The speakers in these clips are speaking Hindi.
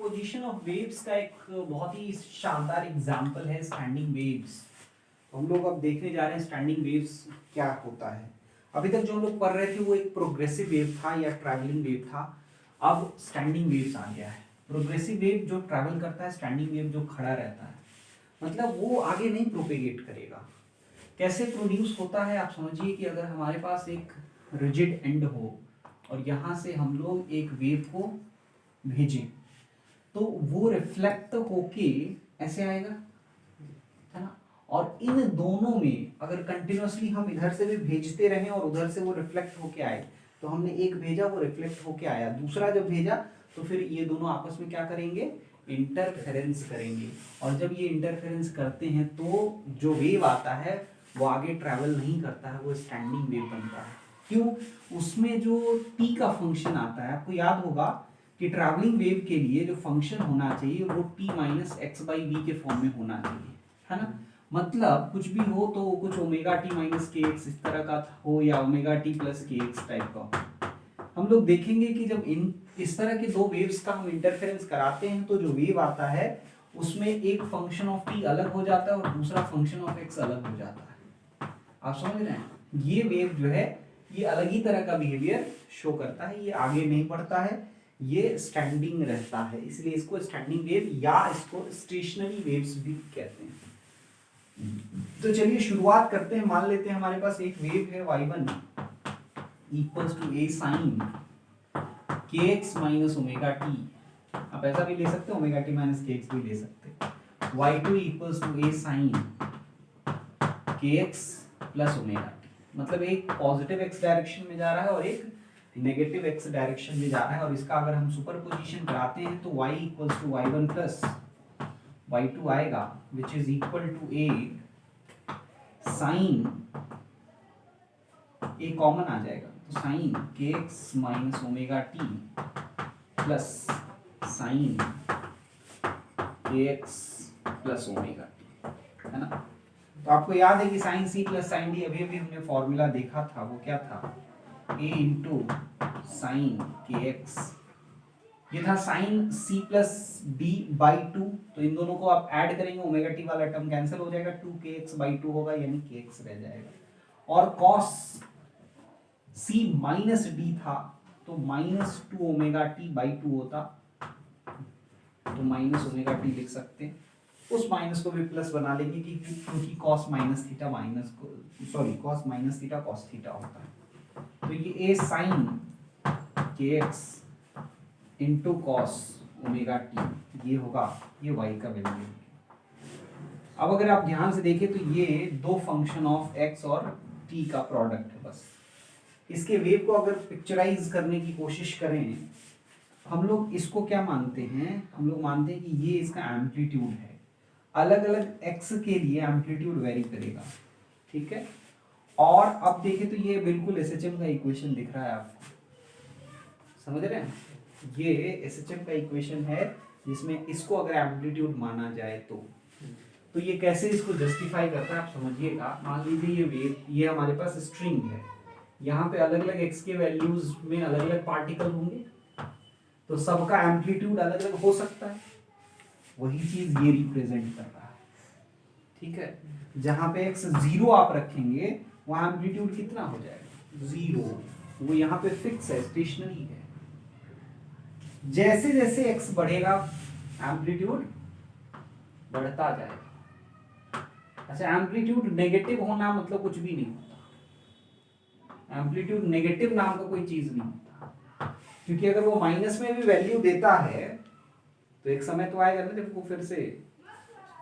सुपरपोजिशन ऑफ वेव्स का एक बहुत ही शानदार एग्जांपल है स्टैंडिंग वेव्स। तो हम लोग अब देखने जा रहे हैं स्टैंडिंग वेव्स क्या होता है। अभी तक जो हम लोग पढ़ रहे थे वो एक प्रोग्रेसिव वेव था या ट्रैवलिंग वेव था। अब स्टैंडिंग वेव्स आ गया है। प्रोग्रेसिव वेव जो ट्रैवल करता है, स्टैंडिंग वेव जो खड़ा रहता है, मतलब वो आगे नहीं प्रोपेगेट करेगा। कैसे प्रोड्यूस होता है आप समझिए कि अगर हमारे पास एक रिजिड एंड हो और यहाँ से हम लोग एक वेव को भेजें तो वो रिफ्लेक्ट होके ऐसे आएगा, है ना। और इन दोनों में अगर कंटिन्यूअसली हम इधर से भी भेजते रहें और उधर से वो रिफ्लेक्ट होके आए, तो हमने एक भेजा वो रिफ्लेक्ट होके आया, दूसरा जब भेजा तो फिर ये दोनों आपस में क्या करेंगे, इंटरफेरेंस करेंगे। और जब ये इंटरफेरेंस करते हैं तो जो वेव आता है वो आगे ट्रैवल नहीं करता है, वो स्टैंडिंग वेव बनता है। क्यों? उसमें जो टी का फंक्शन आता है, आपको याद होगा कि ट्रैवलिंग वेव के लिए जो फंक्शन होना चाहिए वो t minus x by v के फॉर्म में होना चाहिए, है ना। मतलब कुछ भी हो तो कुछ ओमेगा टी माइनस के एक्स इस तरह का हो या ओमेगा टी प्लस के एक्स टाइप का। हम लोग देखेंगे कि जब इन इस तरह के दो वेव्स का हम इंटरफेरेंस कराते हैं तो जो वेव आता है उसमें एक फंक्शन ऑफ टी अलग हो जाता है और दूसरा फंक्शन ऑफ एक्स अलग हो जाता है। आप समझ रहे हैं? ये वेव जो है ये अलग ही तरह का बिहेवियर शो करता है, ये आगे नहीं बढ़ता है, ये स्टैंडिंग रहता है, इसलिए इसको स्टैंडिंग वेव या इसको स्टेशनरी वेव्स भी कहते हैं। तो चलिए शुरुआत करते हैं। मान लेते हैं हमारे पास एक वेव है y1 equals to a sine kx minus omega t. आप ऐसा भी ले सकते हैं, ओमेगा टी माइनस kx भी ले सकते हैं। y2 equals to a sine kx plus omega t, मतलब एक पॉजिटिव x डायरेक्शन में जा रहा है और एक नेगेटिव x डायरेक्शन में जा रहा है। और इसका अगर हम सुपरपोजिशन कराते हैं तो y equals to y1 plus y2 आएगा which is equal to a sine, A common आ जाएगा तो sine kx minus omega T plus sine kx plus omega T, है ना। तो आपको याद है कि साइन सी प्लस साइन डी अभी अभी हमने फॉर्मूला देखा था, वो क्या था, a इंटू साइन kx, ये था sine C plus d by two. तो इन दोनों को आप ऐड करेंगे, ओमेगा टी वाला टर्म कैंसिल हो जाएगा, 2kx बाई टू होगा यानी kx रह जाएगा। और कॉस सी माइनस डी था तो minus two omega T by two होता, तो माइनस ओमेगा टी लिख सकते हैं। उस माइनस को भी प्लस बना लेंगे कि क्योंकि cos minus theta minus cos minus theta cos theta होता है। तो ये A sine kx into cos omega T ये होगा, ये y का वैल्यू। अब अगर आप ध्यान से देखें तो ये दो फंक्शन ऑफ x और t का प्रोडक्ट है। बस इसके वेव को अगर पिक्चराइज करने की कोशिश करें, हम लोग इसको क्या मानते हैं, हम लोग मानते हैं कि ये इसका एम्पलीट्यूड है। अलग अलग x के लिए एम्पलीट्यूड वेरी करेगा, ठीक है। और अब देखें तो ये बिल्कुल SHM का इक्वेशन दिख रहा है आपको, समझ रहे हैं? ये SHM का इक्वेशन है जिसमें इसको अगर एम्पलीट्यूड माना जाए तो ये कैसे इसको जस्टिफाई करता है आप समझिएगा। मान लीजिए ये वेव, ये हमारे पास स्ट्रिंग है, यहाँ पे अलग अलग x के वैल्यूज में अलग अलग पार्टिकल होंगे, तो सबका एम्पलीट्यूड अलग अलग हो सकता है। वही चीज ये रिप्रेजेंट कर रहा है, ठीक है। जहाँ पे x 0 आप रखेंगे वहाँ एम्पलीट्यूड कितना हो जाएगा, 0। वो यहाँ पे फिक्स है, स्टेशनरी है। जैसे जैसे x बढ़ेगा एम्पलीट्यूड बढ़ता जाएगा। अच्छा, एम्पलीट्यूड नेगेटिव होना मतलब कुछ भी नहीं होता, एम्पलीट्यूड नेगेटिव नाम का कोई चीज नहीं होता, क्योंकि अगर वो माइनस में भी वैल्यू देता है तो एक समय तो आएगा ना जब वो फिर से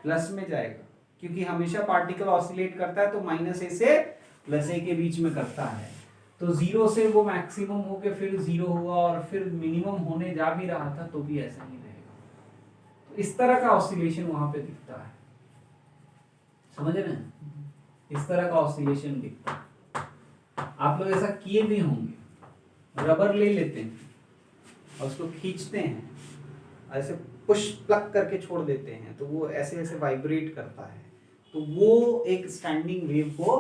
प्लस में जाएगा, क्योंकि हमेशा पार्टिकल ऑसिलेट करता है तो माइनस ए से प्लस ए के बीच में करता है। तो 0 से वो मैक्सिमम होके फिर 0 हुआ और फिर मिनिमम होने जा भी रहा था तो भी ऐसा ही रहेगा। तो इस तरह का ऑसिलेशन वहां पे दिखता है, समझ रहे हैं? इस तरह का ऑसिलेशन दिखता है। आप लोग ऐसा किए भी होंगे, रबर ले लेते हैं और उसको खींचते हैं, ऐसे पुश प्लग करके छोड़ देते हैं तो वो ऐसे ऐसे वाइब्रेट करता है, तो वो एक स्टैंडिंग वेव को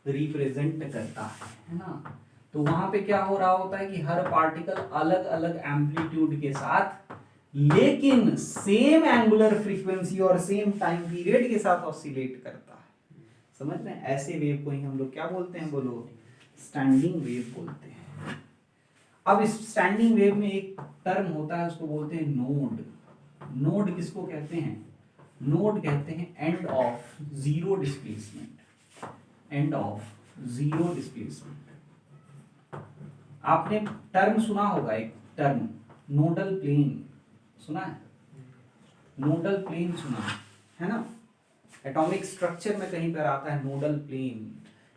रिप्रेजेंट करता है ना। तो वहां पे क्या हो रहा होता है कि हर पार्टिकल अलग अलग एम्पलीट्यूड के साथ लेकिन सेम एंगुलर फ्रीक्वेंसी और सेम टाइम पीरियड के साथ ऑसिलेट करता है। समझ रहे हैं? ऐसे वेव को ही हम लोग क्या बोलते हैं, बोलो, स्टैंडिंग वेव बोलते हैं। अब इस स्टैंडिंग वेव में एक टर्म होता है, उसको बोलते हैं नोड। नोड किसको कहते हैं? नोड कहते हैं end of zero displacement. End of zero displacement. आपने टर्म सुना होगा, एक टर्म नोडल प्लेन सुना है? नोडल प्लेन सुना है ना? एटॉमिक स्ट्रक्चर में कहीं पर आता है नोडल प्लेन।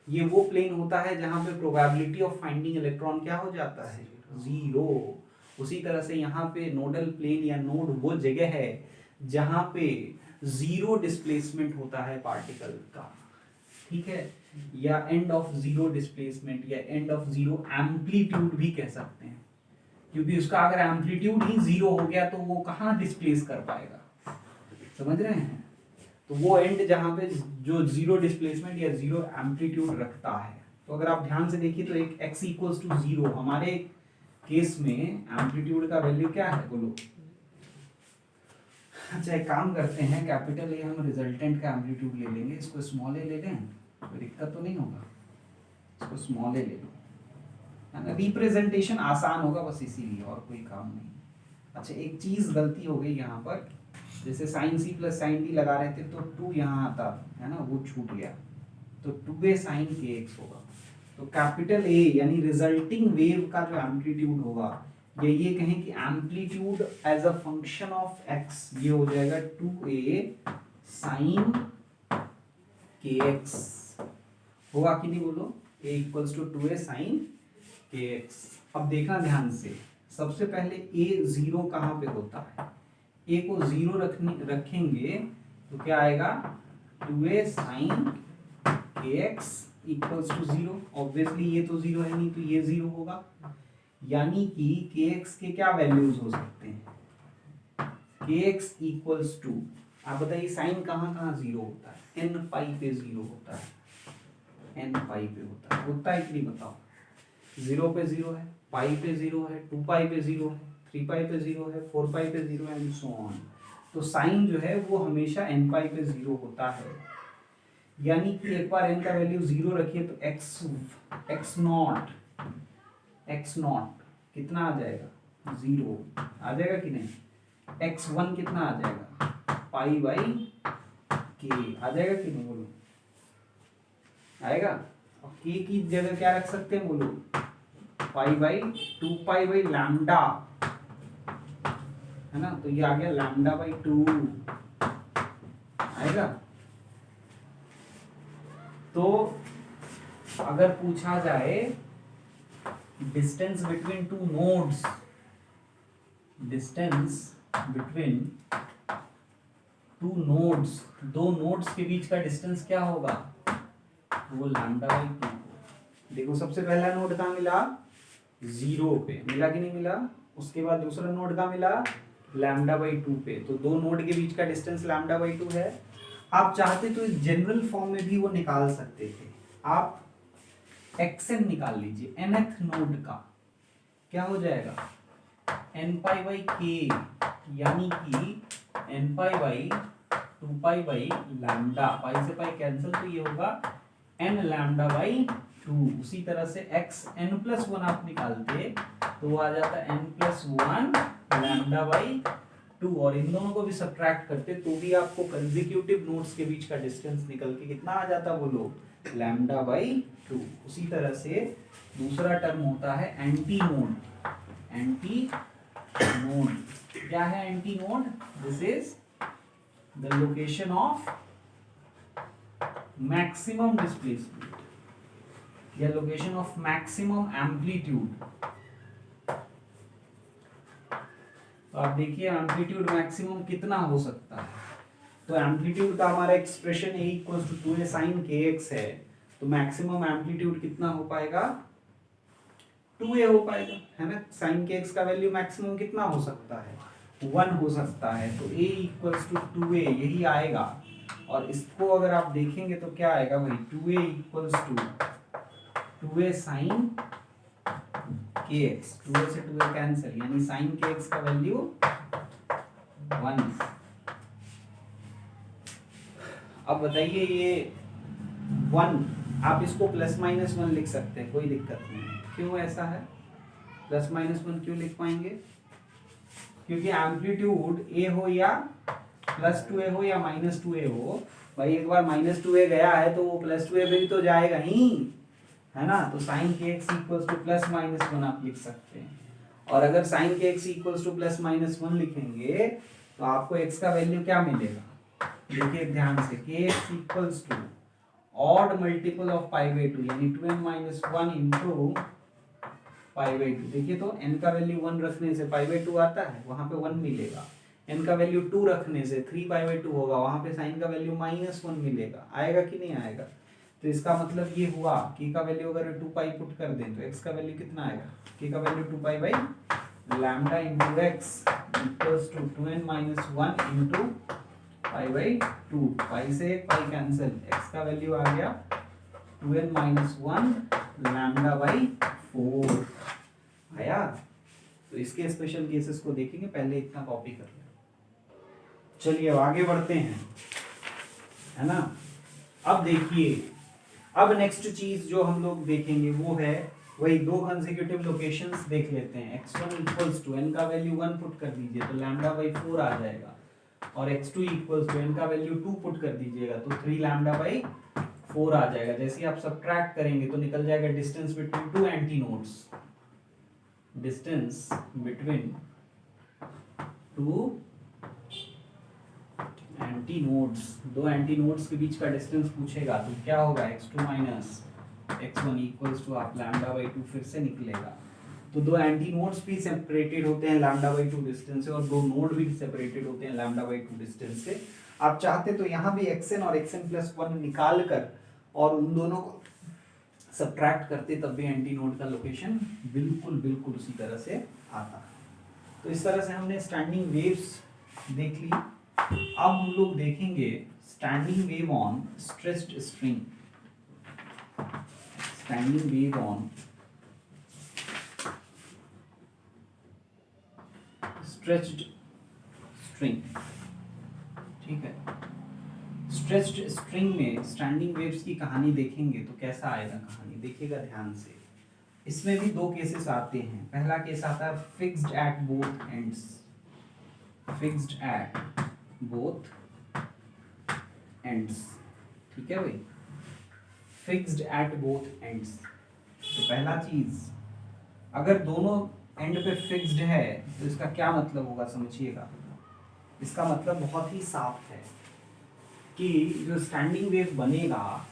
ये वो प्लेन होता है जहां पे प्रोबेबिलिटी ऑफ फाइंडिंग इलेक्ट्रॉन क्या हो जाता है, जीरो। उसी तरह से यहाँ पे नोडल प्लेन या नोड वो जगह है जहां पे जीरो डिस्प्लेसमेंट होता है पार्टिकल का, ठीक है? या एंड ऑफ जीरो डिस्प्लेसमेंट या एंड ऑफ जीरो एम्पलीट्यूड भी कह सकते हैं, क्योंकि उसका अगर एम्पलीट्यूड ही जीरो हो गया तो वो कहाँ डिस्प्लेस कर पाएगा। समझ रहे हैं? तो वो एंड जहां पे जो जीरो डिस्प्लेसमेंट या जीरो एम्पलीट्यूड रखता है। तो अगर आप ध्यान से देखिए तो एक x इक्वल्स टू जीरो, हमारे केस में एम्पलीट्यूड का वैल्यू क्या है, बोलो? अच्छा, एक काम करते हैं, कैपिटल ए हम रिजल्टेंट का एम्पलीट्यूड ले लेंगे, इसको स्मॉल ए ले लें, कोई दिक्कत तो नहीं होगा? इसको स्मॉल ए ले लो, है ना? रिप्रेजेंटेशन आसान होगा बस इसीलिए, और कोई काम नहीं। अच्छा, एक चीज गलती हो गई यहाँ पर, जैसे साइन सी प्लस साइन डी लगा रहे थे तो 2 यहाँ आता है ना, वो छूट गया, तो 2a साइन के एक्स होगा। तो कैपिटल ए यानी रिजल्टिंग वेव का जो एम्पलीट्यूड होगा, ये कहें कि amplitude as a function of x, ये हो जाएगा 2a साइन के एक्स। होगा कि नहीं, बोलो? a equals to 2a sine k x. अब देखना ध्यान से, सबसे पहले a जीरो कहाँ पे होता है? a को जीरो रखेंगे तो क्या आएगा, 2a sine k x equals to zero. Obviously ये तो जीरो है नहीं, तो ये जीरो होगा, यानी कि के एक्स के क्या वैल्यूज हो सकते हैं? के एक्स इक्वल्स टू, आप बताइए साइन कहाँ कहाँ जीरो होता है? एन पाई पे जीरो होता है, एन पाई पे होता है कि नहीं, बताओ? जीरो पे जीरो है, पाई पे जीरो है, 2 पाई पे जीरो है, 3 पाई पे जीरो है, 4 पाई पे जीरो है, एंड सो ऑन। तो साइन जो है वो हमेशा एन पाई पे जीरो होता है, यानी कि एक बार एन का वैल्यू जीरो रखिए तो एक्स नॉट कितना आ जाएगा, जीरो आ जाएगा कि नहीं? x1 कितना आ जाएगा, पाई बाई के आ जाएगा कि नहीं, बोलो? आएगा। और के की जगह क्या रख सकते हैं, बोलो? पाई बाई 2 पाई बाई लैम्डा, है ना? तो ये आ गया लैम्डा बाई 2 आएगा। तो अगर पूछा जाए distance between two nodes, distance between two nodes, दो नोड्स के बीच का डिस्टेंस क्या होगा, वो लैम्डा बाई 2। देखो, सबसे पहला नोड कहाँ मिला, जीरो पे मिला कि नहीं मिला? उसके बाद दूसरा नोड कहाँ मिला, लैम्डा बाई 2 पे। तो दो नोड के बीच का डिस्टेंस लैम्डा बाई 2 है। आप चाहते तो इस जनरल फॉर्म में भी वो निकाल सकते थे। आप एक्सएन निकाल लीजिए, nth नोड का क्या हो जाएगा, n पाई बाई के, यानी कि n pi by 2 pi by lambda, pi से पाई कैंसिल, तो ये होगा n लैम्डा बाई 2। उसी तरह से x n+1 आप निकालते तो वो आ जाता n + 1 लैम्डा बाई 2, और इन दोनों को भी सब्ट्रैक्ट करते तो भी आपको कंसेक्यूटिव नोड्स के बीच का डिस्टेंस निकल के कितना आ जाता, बोलो? Lambda by 2। उसी तरह से दूसरा टर्म होता है एंटी नोड। एंटी नोड क्या है? Anti node, this is the location of maximum displacement या लोकेशन ऑफ मैक्सिमम एम्पलीट्यूड। तो आप देखिए एम्पलीट्यूड मैक्सिमम कितना हो सकता है। तो एम्पलीट्यूड का हमारा expression a equals to 2a sine k x है, तो मैक्सिमम एम्पलीट्यूड कितना हो पाएगा, 2a हो पाएगा, है ना? साइन के एक्स का वैल्यू मैक्सिमम कितना हो सकता है, 1 हो सकता है। तो a इक्वल्स टू 2a यही आएगा, और इसको अगर आप देखेंगे तो क्या आएगा भाई, 2a equals to 2a sine k x, 2a से 2a कैंसिल, यानी साइन के एक्स का वैल्यू 1। अब बताइए ये 1 आप इसको +-1 लिख सकते हैं, कोई दिक्कत नहीं है। क्यों ऐसा है? +-1 क्यों लिख पाएंगे? क्योंकि एम्पलीट्यूड ए हो या +2a हो या -2a हो, भाई एक बार -2a गया है तो वो +2a भी तो जाएगा ही, है ना। तो sin kx +-1 आप लिख सकते हैं। और अगर sin kx +-1 लिखेंगे तो आपको x का वैल्यू क्या मिलेगा? देखिए ध्यान से, kx ऑड मल्टीपल ऑफ π/2 यानी 2n-1 इंटू π/2। देखिए तो n का वैल्यू 1 रखने से π/2 आता है, वहां पे 1 मिलेगा। n का वैल्यू 2 रखने से 3π/2 होगा, वहां पे sin का वैल्यू -1 मिलेगा। आएगा कि नहीं आएगा? तो इसका मतलब ये हुआ k का वैल्यू अगर 2π पुट कर दें तो x का वैल्यू कितना आएगा? k का value 2π/λ into x equals to 2n-1 into π/2। Pi से पाई कैंसिल, x का वैल्यू आ गया 2n-1 λ/4 आया। तो इसके स्पेशल केसेस को देखेंगे, पहले इतना कॉपी कर लें। चलिए अब आगे बढ़ते हैं, है ना। अब देखिए, अब नेक्स्ट चीज जो हम लोग देखेंगे वो है वही दो कंसेक्यूटिव लोकेशंस देख लेते हैं। x1 इक्वल्स टू n का वैल्यू 1 पुट कर दीजिए तो λ/4 आ जाएगा, और x2 इक्वल्स टू n का वैल्यू 2 पुट कर दीजिएगा तो 3 λ/4 आ जाएगा। जैसे ही आप सबट्रैक्ट करेंगे तो निकल जाएगा distance between two anti nodes, distance between two anti nodes, दो एंटी नोड्स के बीच का डिस्टेंस पूछेगा तो क्या होगा? x2 minus x1 equals to आप λ/2 फिर से निकलेगा। तो दो एंटी नोड्स भी सेपरेटेड होते हैं λ/2 डिस्टेंस से, और दो नोड भी सेपरेटेड होते हैं λ/2 डिस्टेंस से। आप चाहते तो यहाँ भी xn और xn+1 निकाल कर और उन दोनों को सबट्रैक्ट करते तब भी एंटी नोड का लोकेशन बिल्कुल उसी तरह से आता। तो इस तरह से हमने स्टैंडिंग वेव्स देख ली। अब हम लोग देखेंगे standing wave on stretched string. Standing wave on stretched string, ठीक है। स्ट्रेच्ड स्ट्रिंग में स्टैंडिंग वेव्स की कहानी देखेंगे तो कैसा आएगा कहानी, देखिएगा ध्यान से। इसमें भी दो केसेस आते हैं। पहला केस आता है fixed at both ends, fixed at both ends, ठीक है भाई, फिक्स्ड एट बोथ एंड्स। तो पहला चीज, अगर दोनों एंड पे फिक्स्ड है तो इसका क्या मतलब होगा समझिएगा। इसका मतलब बहुत ही साफ है कि जो स्टैंडिंग वेव बनेगा,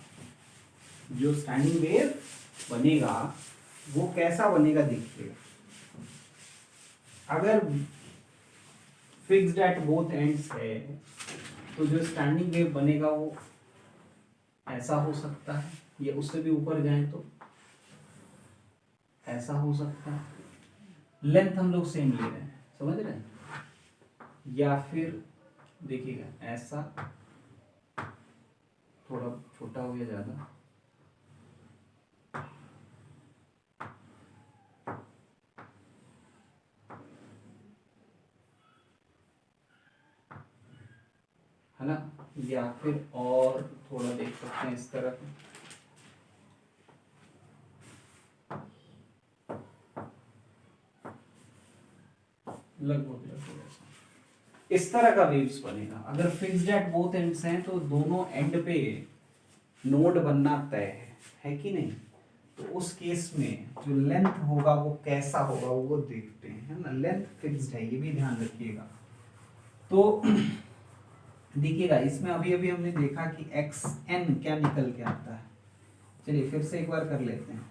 जो स्टैंडिंग वेव बनेगा वो कैसा बनेगा देखिएगा। अगर फिक्स्ड एट बोथ एंड्स है तो जो स्टैंडिंग वेव बनेगा वो ऐसा हो सकता है, या उससे भी ऊपर जाए तो ऐसा हो सकता है। लेंथ हम लोग सेम ले रहे हैं, समझ रहे हैं। या फिर देखिएगा ऐसा, थोड़ा छोटा हो गया ज्यादा, है ना। या फिर और थोड़ा देख सकते हैं इस तरह, लगभग इस तरह का वेव्स बनेगा। अगर फिक्स्ड एट बोथ एंड्स हैं तो दोनों एंड पे नोड बनना तय है कि नहीं। तो उस केस में जो लेंथ होगा वो कैसा होगा वो देखते हैं, है ना। लेंथ फिक्स्ड है, ये भी ध्यान रखिएगा। तो देखिएगा इसमें अभी अभी हमने देखा कि xn क्या निकल के आता है। चलिए फिर से एक बार कर लेते हैं।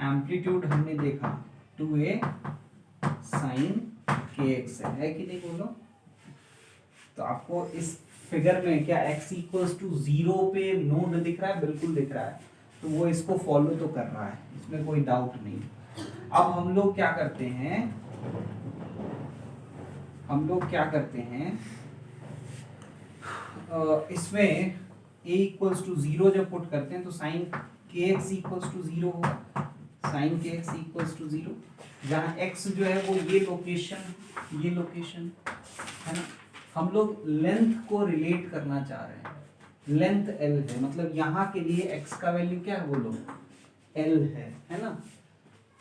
एम्पलीट्यूड हमने देखा 2a sin kx है कि नहीं बोलो। तो आपको इस फिगर में क्या x इक्वल्स टू 0 पे नोड दिख रहा है? बिल्कुल दिख रहा है। तो वो इसको फॉलो तो कर रहा है, इसमें कोई डाउट नहीं। अब हम लोग क्या करते हैं, इसमें a इक्वल्स टू 0 जब पुट करते हैं तो sin kx इक्वल्स टू 0 होगा। sin kx इक्वल्स टू 0, जहाँ x जो है वो ये लोकेशन है ना, हम लोग लेंथ को रिलेट करना चाह रहे हैं, लेंथ L है, मतलब यहाँ के लिए x का वैल्यू क्या है बोलो, L है ना,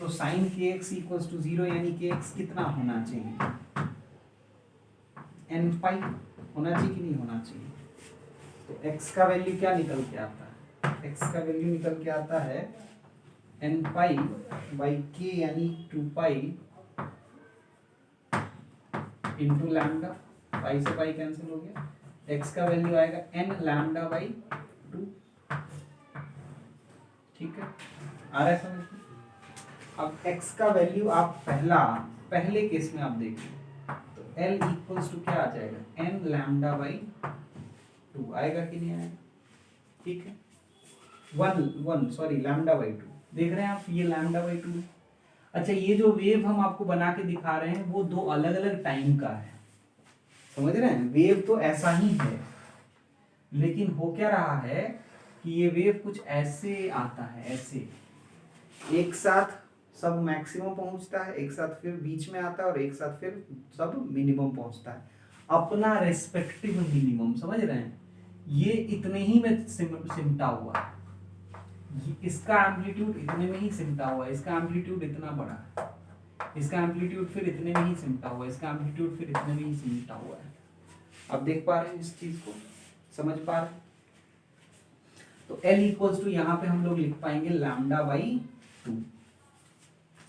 तो sin kx इक्वल्स टू 0 यानी kx कितना होना चाहिए, n पाई होना चाहिए कि नहीं होना चाहिए। तो x का वैल्यू क्या निकल के आता है, x का वैल्यू निकल के आता है n पाई बाई k यानी 2 पाई इंटू लैम्डा, पाई से पाई कैंसिल हो गया, x का वैल्यू आएगा n लैम्डा बाई 2। ठीक है, आ रहा है समझ में। अब x का वैल्यू आप पहले केस में आप देखिए तो L इक्वल्स टू क्या आ जाएगा, n लैम्डा बाई 2 आएगा कि नहीं आएगा, ठीक है, सॉरी लैम्डा बाई 2, देख रहे हैं आप ये लैम्डा बाई 2। अच्छा, ये जो वेव हम आपको बना के दिखा रहे हैं वो दो अलग अलग टाइम का है, समझ रहे हैं, वेव तो ऐसा ही है, लेकिन हो क्या रहा है कि ये वेव कुछ ऐसे आता है, ऐसे एक साथ सब मैक्सिमम पहुंचता है, एक साथ फिर बीच में आता है और एक साथ फिर सब मिनिमम पहुंचता है, अपना रेस्पेक्टिव मिनिमम, समझ रहे हैं, ये इतने ही में सिमटा हुआ है, इसका एम्पलीट्यूड इतने में ही सिमटा हुआ है, इसका एम्पलीट्यूड इतना बड़ा है, इसका एम्पलीट्यूड फिर इतने में ही सिमटा हुआ है, इसका एम्पलीट्यूड फिर इतने में ही सिमटा हुआ है। अब देख पा रहे हैं इस चीज को, समझ पा रहे हैं। तो L इक्वल्स टू यहाँ पे हम लोग लिख पाएंगे लैम्डा बाई 2,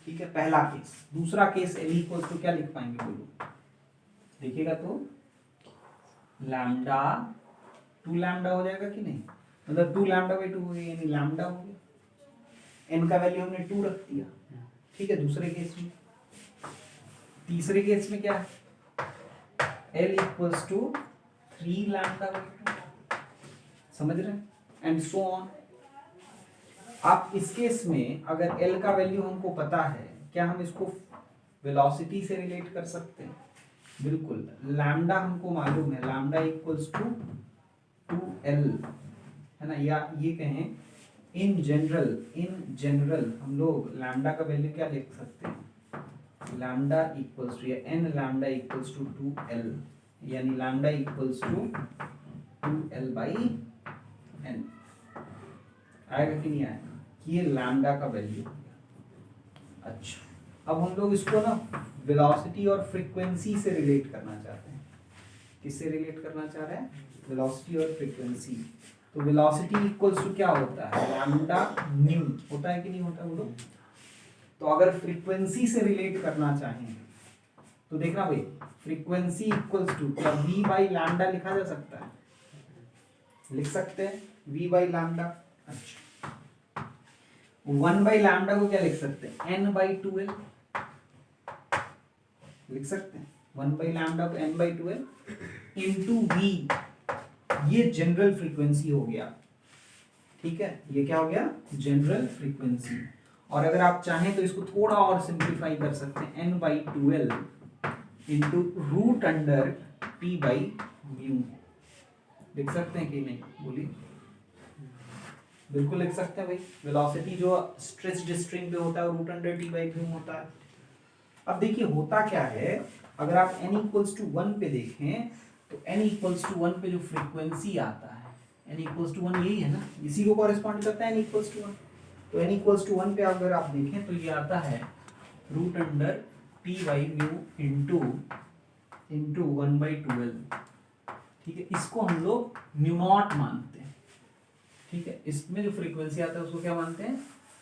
ठीक है, पहला केस। दूसरा केस L इक्वल्स टू क्या लिख पाएंगे बोलो, देखिएगा तो लैम्डा 2 लैम्डा हो जाएगा कि नहीं, मतलब 2 लैम्डा बाई 2 हो गया, यानी लैम्डा हो गया, n का वैल्यू हमने 2 रख दिया, ठीक है, दूसरे केस में। तीसरे केस में क्या है, L equals to 3 lambda by 2, समझ रहे हैं, एंड सो ऑन। आप इस केस में अगर L का वैल्यू हमको पता है, क्या हम इसको वेलोसिटी से रिलेट कर सकते हैं, बिल्कुल, लैम्डा हमको मालूम है, लैम्डा इक्वल्स टू 2L है ना, या ये कहें इन जनरल हम लोग लैम्डा का वैल्यू क्या लिख सकते हैं, लैम्डा इक्वल्स टू या n lambda equals to 2L, यानी lambda equals to 2L by n, आएगा कि नहीं आएगा, ये लैम्डा का वैल्यू हो गया। अच्छा, अब हम लोग इसको ना वेलोसिटी और फ्रीक्वेंसी से रिलेट करना चाहते हैं, किससे रिलेट करना चाह रहे हैं, वेलोसिटी और फ्रीक्वेंसी। तो वेलोसिटी इक्वल्स टू क्या होता है, लैम्डा न्यू होता है कि नहीं होता बोलो। तो अगर फ्रीक्वेंसी से रिलेट करना चाहें तो देखना भाई, फ्रीक्वेंसी इक्वल्स टू क्या v बाई लैम्डा लिखा जा सकता है, लिख सकते हैं v बाई लैम्डा। अच्छा, 1 बाई लैम्डा को क्या लिख सकते हैं, n बाई 2L लिख सकते हैं, 1 बाई लैम्डा को n by 2L into v, ये जनरल फ्रीक्वेंसी हो गया, ठीक है, ये क्या हो गया, जनरल फ्रीक्वेंसी। और अगर आप चाहें तो इसको थोड़ा और सिंप्लीफाई कर सकते हैं, n by 2L into root under t by mu, लिख सकते हैं कि नहीं बोलिए, बिल्कुल लिख सकते हैं भाई, वेलोसिटी जो स्ट्रेच स्ट्रिंग पे होता है root under t by mu होता है। अब देखिए होता क्या है, अगर आप n इक्वल्स टू 1 पे देखें तो n इक्वल्स टू 1 पे जो फ्रीक्वेंसी आता है, n इक्वल्स टू 1 यही है ना, इसी को कॉरेस्पॉन्ड करता है n इक्वल्स टू 1। तो n इक्वल्स टू 1 पे अगर आप देखें तो ये आता है root under t by mu into 1 by 2L, ठीक है, इसको हम लोग न्यू नॉट मानते हैं, ठीक है, इसमें जो फ्रीक्वेंसी आता है उसको क्या मानते हैं,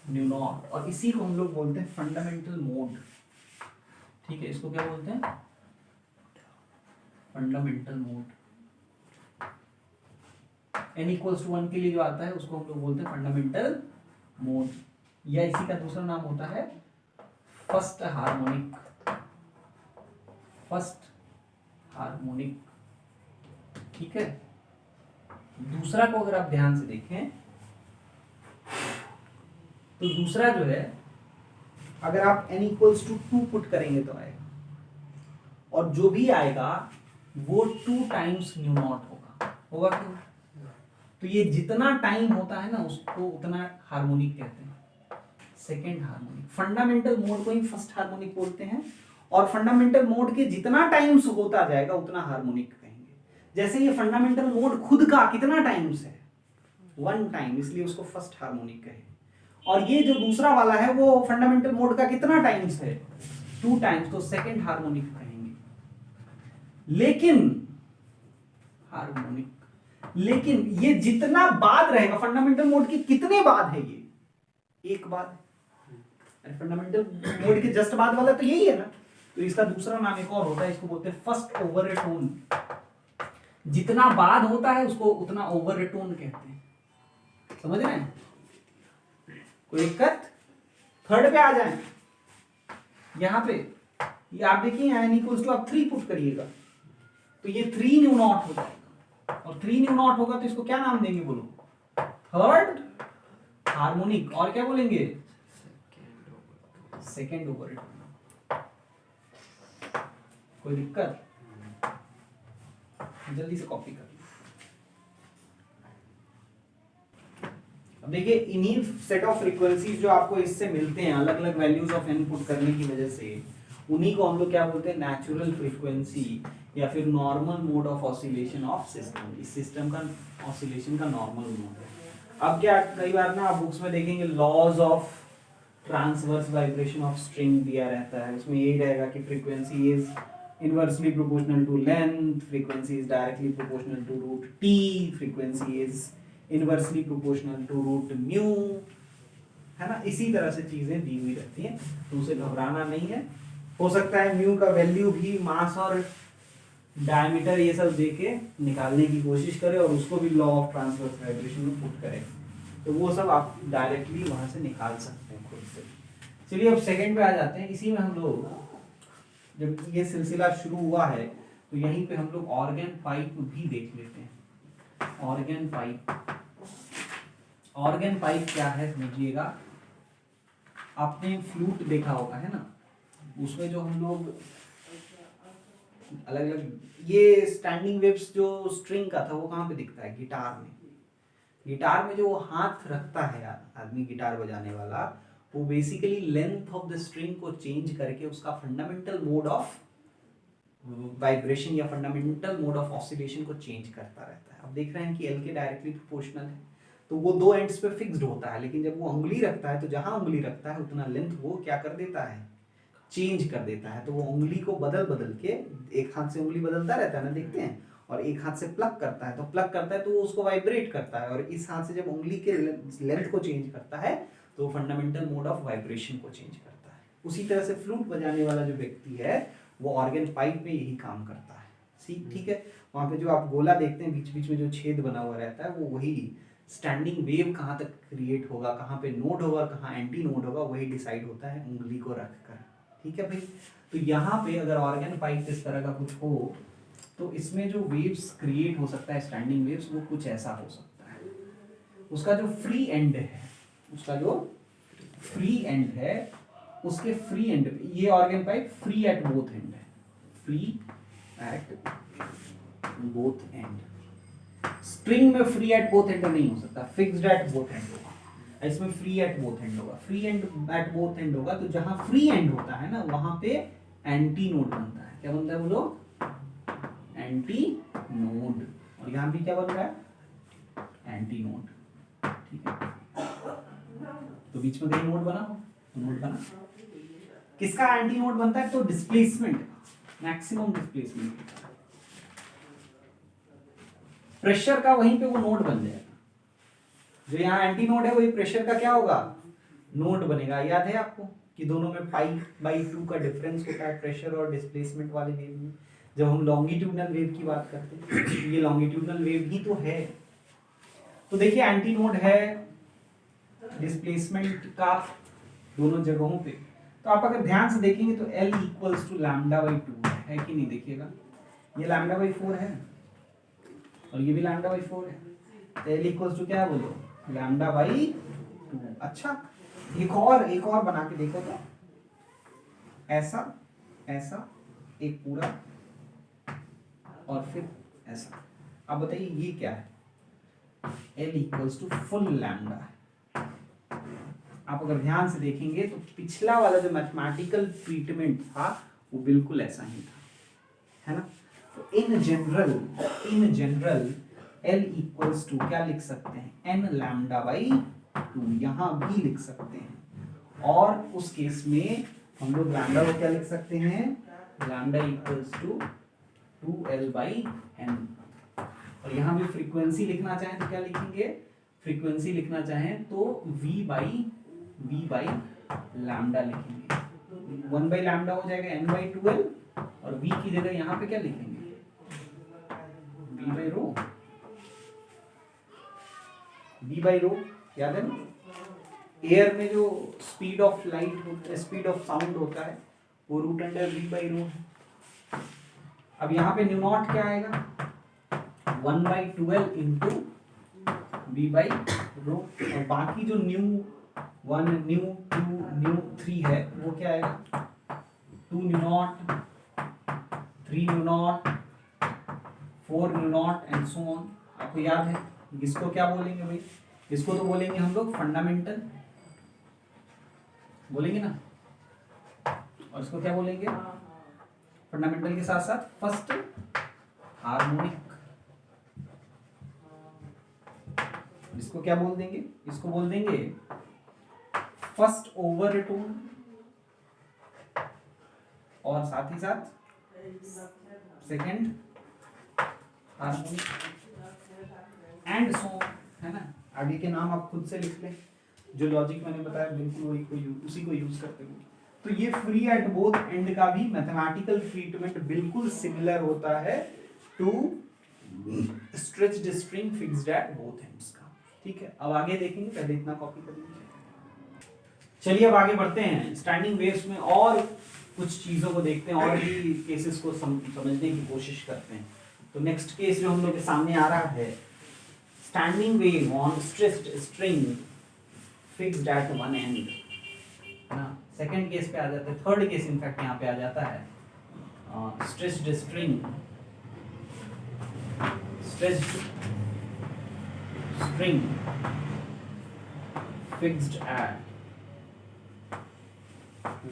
न्यू नॉट, और इसी को हम लोग बोलते हैं फंडामेंटल मोड, ठीक है, इसको क्या बोलते हैं, fundamental mode. n equals to 1 के लिए जो आता है उसको हम लोग बोलते हैं फंडामेंटल मोड, या इसी का दूसरा नाम होता है फर्स्ट हार्मोनिक, ठीक है। दूसरा को अगर आप ध्यान से देखें तो दूसरा जो है, अगर आप n इक्वल्स टू 2 पुट करेंगे तो आएगा, और जो भी आएगा वो 2 टाइम्स न्यू नॉट होगा क्यों, तो ये जितना टाइम होता है ना उसको उतना हार्मोनिक कहते हैं, सेकेंड हार्मोनिक। फंडामेंटल मोड को ही फर्स्ट हार्मोनिक बोलते हैं, और फंडामेंटल मोड के जितना टाइम्स होता जाएगा उतना हार्मोनिक कहेंगे। जैसे ये फंडामेंटल मोड खुद का कितना टाइम्स है, 1 टाइम, इसलिए उसको फर्स्ट हार्मोनिक कहेंगे। और ये जो दूसरा वाला है वो फंडामेंटल मोड का कितना टाइम्स है, 2 टाइम्स, तो सेकंड हार्मोनिक कहेंगे। लेकिन हार्मोनिक, लेकिन ये जितना बाद रहेगा, फंडामेंटल मोड के कितने बाद है ये, एक बाद। फंडामेंटल मोड के जस्ट बाद वाला तो यही है ना, तो इसका दूसरा नाम एक और होता है, इसको बोलते हैं फर्स्ट ओवरटोन। जितना बाद होता है उसको उतना ओवरटोन कहते हैं, समझ रहे हैं? कोई दिक्कत? थर्ड पे आ जाए, यहां पे ये आप देखिए n इक्वल्स टू आप 3 पुट करिएगा तो ये 3 न्यू नॉट हो जाएगा, और 3 न्यू नॉट होगा तो इसको क्या नाम देंगे बोलो, थर्ड हार्मोनिक। और क्या बोलेंगे, सेकेंड ओवरटोन। कोई दिक्कत? जल्दी से कॉपी कर। अब देखिए इन्हीं सेट ऑफ फ्रीक्वेंसीज जो आपको इससे मिलते हैं अलग अलग वैल्यूज ऑफ इनपुट करने की वजह से, उन्हीं को हम लोग क्या बोलते हैं, नेचुरल फ्रीक्वेंसी या फिर normal mode of oscillation of system. इस सिस्टम का ऑसिलेशन का नॉर्मल मोड है। अब क्या कई बार ना आप बुक्स में देखेंगे laws of transverse vibration of string दिया रहता है, उसमें यही रहेगा कि frequency is inversely proportional to length, frequency is directly proportional to root T, frequency is inversely proportional to root mu, है ना। इसी तरह से चीजें दी हुई रहती हैं, तो उसे घबराना नहीं है। हो सकता है म्यू का वैल्यू भी मास और डायमीटर ये सब देके निकालने की कोशिश करे और उसको भी लॉ ऑफ ट्रांसवर्स वाइब्रेशन में पुट करे, तो वो सब आप डायरेक्टली वहां से निकाल सकते हैं खुद से। चलिए अब सेकंड पे आ जाते हैं। इसी में हम लोग जब ये सिलसिला शुरू हुआ है तो यहीं पे हम लोग ऑर्गन पाइप भी देख लेते हैं। ऑर्गन पाइप, ऑर्गन पाइप क्या है समझिएगा। आपने फ्लूट देखा होगा, है ना, उसमें जो हम लोग अलग अलग ये स्टैंडिंग वेव्स जो स्ट्रिंग का था वो कहाँ पे दिखता है, गिटार में। गिटार में जो वो हाथ रखता है आदमी गिटार बजाने वाला, वो basically length of the string को चेंज करके उसका फंडामेंटल मोड ऑफ वाइब्रेशन या फंडामेंटल मोड ऑफ ऑसिलेशन को चेंज करता रहता है। अब देख रहे हैं कि एल के डायरेक्टली प्रोपोर्शनल है, तो वो 2 एंड्स पे फिक्स्ड होता है, लेकिन जब वो उंगली रखता है तो जहां उंगली रखता है उतना लेंथ वो क्या कर देता है, चेंज कर देता है। तो वो उंगली को बदल बदल के, एक हाथ से उंगली बदलता रहता है ना, देखते हैं, और एक हाथ से प्लग करता है, तो प्लग करता है तो वो उसको वाइब्रेट करता है, और इस हाथ से जब उंगली के लेंथ को चेंज करता है तो फंडामेंटल मोड ऑफ वाइब्रेशन को चेंज करता है। उसी तरह से फ्लूट बजाने वाला जो व्यक्ति है वो ऑर्गन पाइप में यही काम करता है। ठीक है, वहां पे जो आप गोला देखते हैं बीच बीच में जो छेद बना हुआ रहता है, वो वही स्टैंडिंग वेव कहाँ तक क्रिएट होगा, कहाँ पे नोड होगा, कहाँ एंटी नोड होगा, वही डिसाइड होता है उंगली को रखकर। ठीक है भाई, तो यहाँ पे अगर ऑर्गन पाइप इस तरह का कुछ हो तो इसमें जो वेव्स क्रिएट हो सकता है, स्टैंडिंग वेव्स, वो कुछ ऐसा हो सकता है। उसका जो फ्री एंड है, उसका जो फ्री एंड है, उसके फ्री एंड पे ये organ pipe free at both end है, free at both end. String में फ्री एट बोथ एंड नहीं हो सकता, फिक्स्ड एट बोथ एंड होगा। इसमें फ्री एट बोथ एंड होगा। Free end at both end होगा तो जहां फ्री एंड होता है ना वहां पे एंटी नोड बनता है। क्या बनता है बोलो, एंटी नोड। और यहां भी क्या बन रहा है, एंटी नोड। ठीक है, तो बीच में कहीं नोड बना, नोड बना। किसका एंटी नोड बनता है, तो डिस्प्लेसमेंट, मैक्सिमम डिस्प्लेसमेंट, प्रेशर का वहीं पे वो नोड बन जाएगा। जो यहाँ एंटी नोड है वही प्रेशर का क्या होगा, नोड बनेगा। याद है आपको कि दोनों में π/2 का डिफरेंस होता है प्रेशर और डिस्प्लेसमेंट वाले वेव में। जब हम लॉन्गिट्यूडनल वेव की बात करते हैं, ये लॉन्गिट्यूडनल वेव ही तो है। तो देखिए एंटी नोड है डिस्प्लेसमेंट का दोनों जगहों पे। तो आप अगर ध्यान से देखेंगे तो L इक्वल्स टू λ/2 है कि नहीं, देखिएगा ये λ/4 है और ये भी λ/4 है, तो L इक्वल्स टू क्या बोलो, λ/2। अच्छा, एक और बना के देखो तो, ऐसा ऐसा एक पूरा और फिर ऐसा। अब बताइए ये क्या है, L equals to full lambda. आप अगर ध्यान से देखेंगे तो पिछला वाला जो मैथमेटिकल ट्रीटमेंट था वो बिल्कुल ऐसा ही था, है ना। तो in general L equals to क्या लिख सकते हैं, n लैम्डा बाई 2, यहाँ भी लिख सकते हैं। और उस केस में हम लोग लैम्डा को क्या लिख सकते हैं, lambda equals to 2L by n। और यहाँ भी फ्रीक्वेंसी लिखना चाहें तो क्या लिखेंगे, फ्रीक्वेंसी लिखना चाहें तो v बाई लैम्डा लिखेंगे। 1 बाई लैम्डा हो जाएगा n बाई 2L, और v की जगह यहाँ पे क्या लिखेंगे, v by rho, v by rho. याद है ना, एयर में जो speed of light, speed of sound होता है वो root under v by rho है। अब यहाँ पे न्यू नॉट क्या आएगा, 1 by 2L into v by rho, और बाकी जो न्यू 1 न्यू 2 न्यू 3 है वो क्या आएगा, 2 new not, 3 new not, 4 new not and so on. आपको याद है इसको क्या बोलेंगे भाई, इसको तो बोलेंगे हम लोग फंडामेंटल बोलेंगे ना, और इसको क्या बोलेंगे, फंडामेंटल के साथ साथ फर्स्ट हार्मोनिक। इसको क्या बोल देंगे, इसको बोल देंगे फर्स्ट ओवरटोन, और साथ ही साथ सेकंड हार्मोनिक एंड सो, है ना। आगे के नाम आप खुद से लिख लें, जो लॉजिक मैंने बताया बिल्कुल वही को उसी को यूज करते हुए। तो ये फ्री एट बोथ एंड का भी मैथमेटिकल ट्रीटमेंट बिल्कुल सिमिलर होता है to stretched string fixed at both ends का। ठीक है, अब आगे देखेंगे, पहले इतना कॉपी कर लीजिए। चलिए अब आगे बढ़ते हैं, स्टैंडिंग वेव्स में और कुछ चीजों को देखते हैं, और भी केसेस को समझने की कोशिश करते हैं। तो नेक्स्ट केस जो हम लोग के सामने आ रहा है, standing wave on stretched string fixed at one and, है ना। सेकंड केस पे आ जाता है, थर्ड केस इनफैक्ट यहाँ पे आ जाता है, stretched string fixed at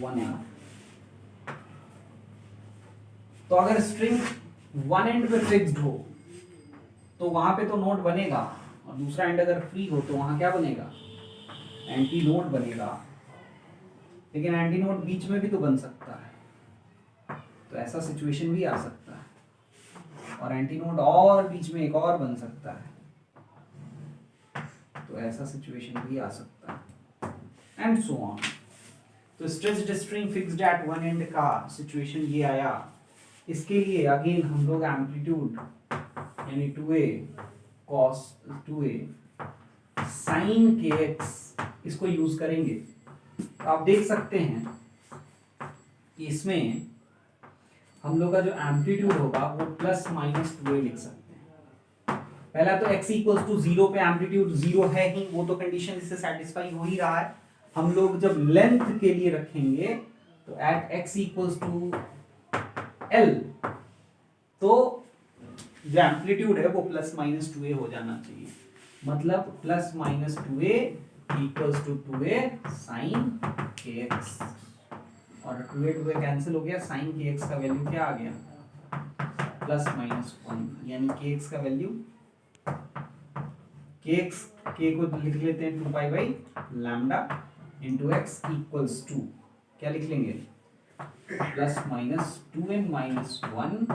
one and. तो अगर स्ट्रिंग वन एंड पे फिक्स्ड हो तो वहां पे तो नोट बनेगा, और दूसरा एंड अगर फ्री हो तो वहां क्या बनेगा, एंटी नोट बनेगा। लेकिन एंटी नोट बीच में भी तो बन सकता है, तो ऐसा सिचुएशन भी आ सकता है, और एंटी नोट और बीच में एक और बन सकता है, तो ऐसा सिचुएशन भी आ सकता है, एंड सो ऑन। तो stretched string fixed at one and का सिचुएशन ये आया। इसके लिए अगेन हम लोग एम्पलीट्यूड यानी 2a cos 2a sin kx इसको यूज करेंगे। आप देख सकते हैं कि इसमें हम लोग का जो एम्पलीट्यूड होगा वो प्लस माइनस 2a लिख सकते हैं। पहला तो x इक्वल्स टू 0 पे एम्पलीट्यूड 0 है ही, वो तो कंडीशन इससे सेटिस्फाई हो ही रहा है। हम लोग जब लेंथ के लिए रखेंगे तो at x equals to l, तो जो एम्पलीट्यूड है वो प्लस माइनस 2a हो जाना चाहिए। मतलब plus minus 2a equals to 2a sine kx, और 2a कैंसिल हो गया, साइन kx का वैल्यू क्या आ गया, प्लस माइनस 1, यानी kx का वैल्यू k को लिख लेते हैं 2 pi by lambda into x equals to क्या लिख लेंगे, plus minus 2n minus 1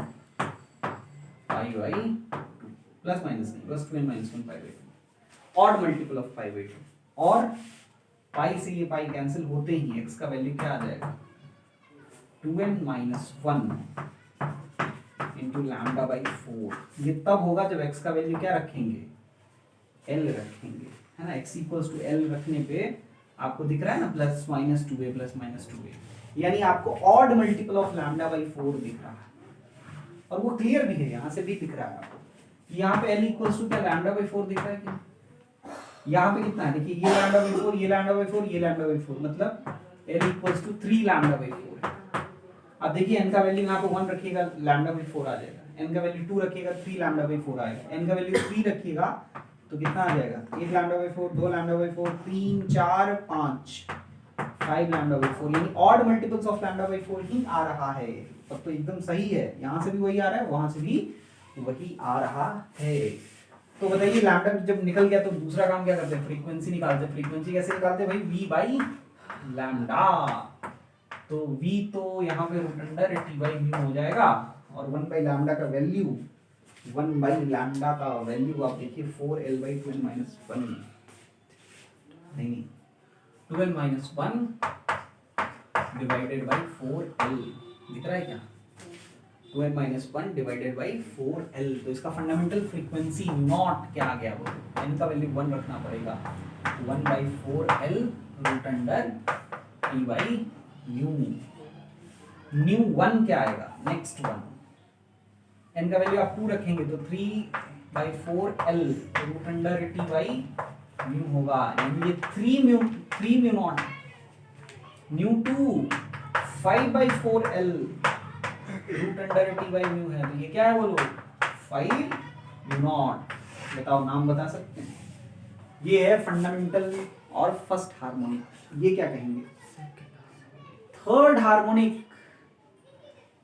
pi by 2, plus minus नहीं, बस 2n minus 1 pi by 2, odd multiple of pi by 2, और पाई से ये पाई कैंसिल होते ही x का वैल्यू क्या आ जाएगा, 2n minus 1 into lambda by 4। ये तब होगा जब x का वैल्यू क्या रखेंगे, l रखेंगे, है ना। x इक्वल्स टू l रखने पे आपको दिख रहा है ना plus minus 2a plus minus 2a, यानी आपको odd multiple of lambda by 4 दिख रहा है, और वो क्लियर भी है, यहाँ से भी दिख रहा है आपको। यहाँ पे l इक्वल्स टू क्या लैम्डा बाई 4 दिख रहा है क्या, यहाँ पे कितना है देखिए, ये लैम्डा बाई 4, ये लैम्डा बाई 4, ये लैम्डा बाई 4, मतलब l equals to 3 lambda by 4 है। अब देखिए n का वैल्यू यहाँ पे 1 रखिएगा लैम्डा बाई 4 आ जाएगा, n का वैल्यू 2 रखिएगा 3 लैम्डा बाई 4 आएगा, n का वैल्यू 3 रखिएगा तो कितना आ जाएगा, 1 lambda by 4, 2 lambda by 4, 3 4 5 5 lambda by 4, यानी odd multiples of lambda by 4 ही आ रहा है। तब तो एकदम सही है, यहाँ से भी वही आ रहा है, वहां से भी वही आ रहा है। तो बताइए लैम्डा जब निकल गया तो दूसरा काम क्या करते हैं, फ्रीक्वेंसी निकालते हैं। फ्रीक्वेंसी कैसे निकालते हैं भाई, v बाई लैम्डा। तो v तो यहाँ पे root under t by mu हो जाएगा, और 1 बाई लैम्डा का वैल्यू, 1 बाई लैम्डा का वैल्यू आप देखिए 4l बाई 2 माइनस 1, नहीं 12 माइनस 1 डिवाइडेड बाई 4l, दिख रहा है क्या, 12 माइनस 1 डिवाइडेड बाई 4l। तो इसका फंडामेंटल फ्रीक्वेंसी नॉट क्या आ गया, वो n का वैल्यू 1 रखना पड़ेगा, 1 by 4l root under t by mu. Mu 1 क्या आएगा, नेक्स्ट वन, n का वैल्यू आप 2 रखेंगे तो 3 by 4l root under t by mu होगा, यानी ये 3 mu naught, mu 2 5 by 4l root under t by mu है, तो ये क्या है बोलो, 5 म्यू नॉट। बताओ नाम बता सकते हैं, ये है फंडामेंटल और फर्स्ट हार्मोनिक। ये क्या कहेंगे, third harmonic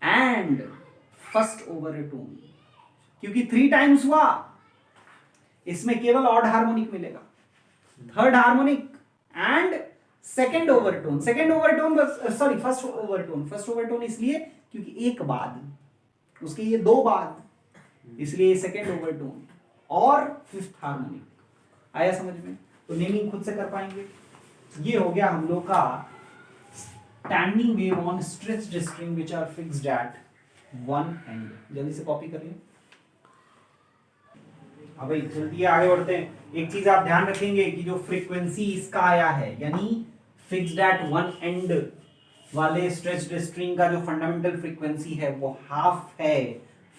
and first overtone, क्योंकि 3 टाइम्स हुआ, इसमें केवल ऑड हार्मोनिक मिलेगा। Third harmonic and second overtone, second overtone sorry first overtone, first overtone इसलिए क्योंकि एक बाद, उसके ये 2 बाद, इसलिए सेकंड ओवरटोन और फिफ्थ हार्मोनिक। आया समझ में? तो नेमिंग खुद से कर पाएंगे। ये हो गया हम लोग का standing wave on stretched string which are fixed at one end. जल्दी से कॉपी कर लें। अब भाई जल्दी आगे बढ़ते हैं। एक चीज आप ध्यान रखेंगे कि जो फ्रीक्वेंसी इसका आया है, यानी फिक्स्ड एट वन एंड वाले स्ट्रेच्ड स्ट्रिंग का जो फंडामेंटल फ्रीक्वेंसी है वो हाफ है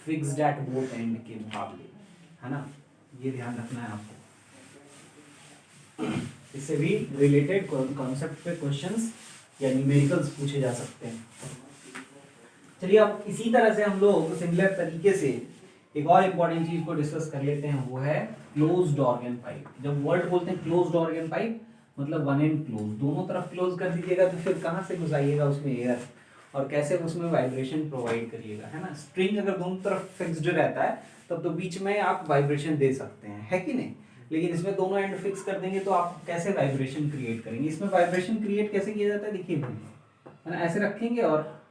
फिक्स्ड एट बोथ एंड के मुकाबले, है ना? ये ध्यान रखना है आपको। इससे भी रिलेटेड कॉन्सेप्ट पे क्वेश्चंस या न्यूमेरिकल्स पूछे जा सकते हैं। चलिए अब इसी तरह से हम लोग सिमिलर तरीके से एक और इम्पोर्टेंट चीज को डिस्कस कर लेते हैं, वो है क्लोज्ड ऑर्गन पाइप। जब वर्ड बोलते हैं क्लोज्ड ऑर्गन पाइप मतलब वन एंड क्लोज, दोनों तरफ क्लोज कर दीजिएगा तो फिर कहाँ से घुसाइएगा उसमें एयर और कैसे उसमें वाइब्रेशन प्रोवाइड करिएगा, है ना? स्ट्रिंग अगर दोनों तरफ फिक्स्ड रहता है तब तो बीच में आप वाइब्रेशन दे सकते हैं, है कि नहीं? लेकिन इसमें दोनों एंड फिक्स कर देंगे तो आप कैसे वाइब्रेशन क्रिएट करेंगे? इसमें वाइब्रेशन क्रिएट कैसे किया जाता है देखिए, है ना? ऐसे रखेंगे और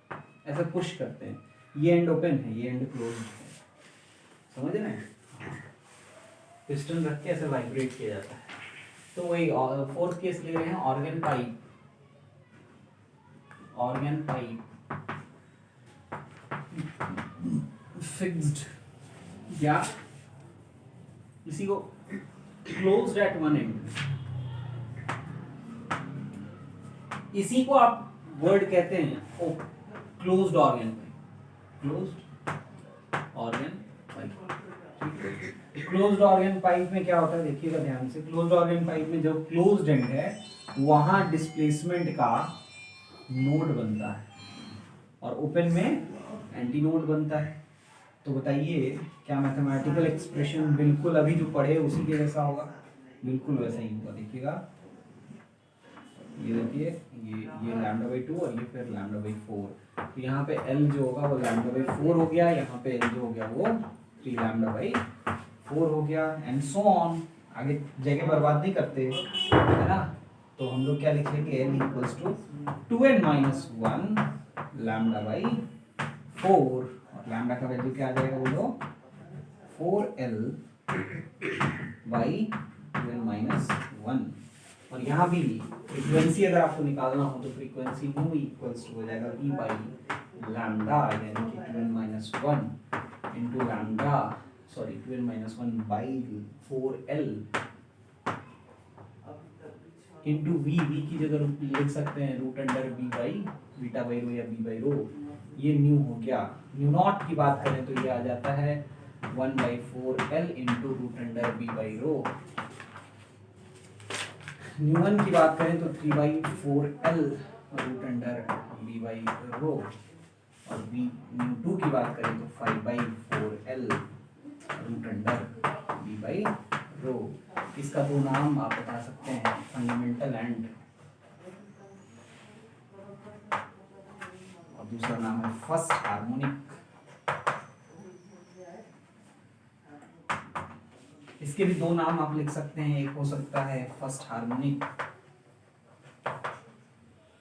ऐसे पुश करते हैं, ये एंड ओपन है, ये एंड क्लोज है, समझ रहे हैं? पिस्टन रख के ऐसे वाइब्रेट किया जाता है। तो वही फोर्थ केस ले रहे हैं, organ pipe. Organ pipe fixed या इसी को क्लोज्ड एट वन एंड, इसी को आप वर्ड कहते हैं closed organ pipe. Closed organ pipe. Closed organ pipe में क्या होता है देखिएगा ध्यान से। क्लोज्ड ऑर्गन पाइप में जो क्लोज्ड एंड है वहां डिस्प्लेसमेंट का नोड बनता है और ओपन में एंटी नोड बनता है। तो बताइए क्या मैथमेटिकल एक्सप्रेशन बिल्कुल अभी जो पढ़े उसी के जैसा होगा? बिल्कुल वैसा ही होगा। देखिएगा ये देखिए, ये लैम्डा बाई 2 और ये फिर लैम्डा बाई 4। तो यहाँ पे L जो होगा वो लैम्डा बाई 4 हो गया, यहाँ पे L जो हो गया वो 3 लैम्डा बाई 4 हो गया, एंड सो ऑन। आगे जगह बर्बाद नहीं करते, है ना? तो हम लोग क्या लिख लेंगे, L equals to 2n minus 1 lambda by 4, और लैम्डा का वैल्यू क्या आ जाएगा बोलो, 4l बाई 2n माइनस 1। और यहाँ भी फ्रीक्वेंसी अगर आपको निकालना हो तो फ्रीक्वेंसी म्यू इक्वल्स टू हो जाएगा v बाई लैम्डा, यानी कि 2n minus 1 into lambda, sorry 2n minus 1 by 4l into v की जगह लिख सकते हैं root under v by beta by rho या b बाई रो। ये न्यू हो गया। न्यू नॉट की बात करें तो ये आ जाता है 1 by 4l into root under b by rho. Nu one की बात करें तो 3 by 4l root under b by rho, और न्यू टू की बात करें तो 5 by 4l root under b by rho. इसका दो नाम आप बता सकते हैं, फंडामेंटल एंड दूसरा नाम है फर्स्ट हार्मोनिक। इसके भी दो नाम आप लिख सकते हैं, एक हो सकता है फर्स्ट हार्मोनिक,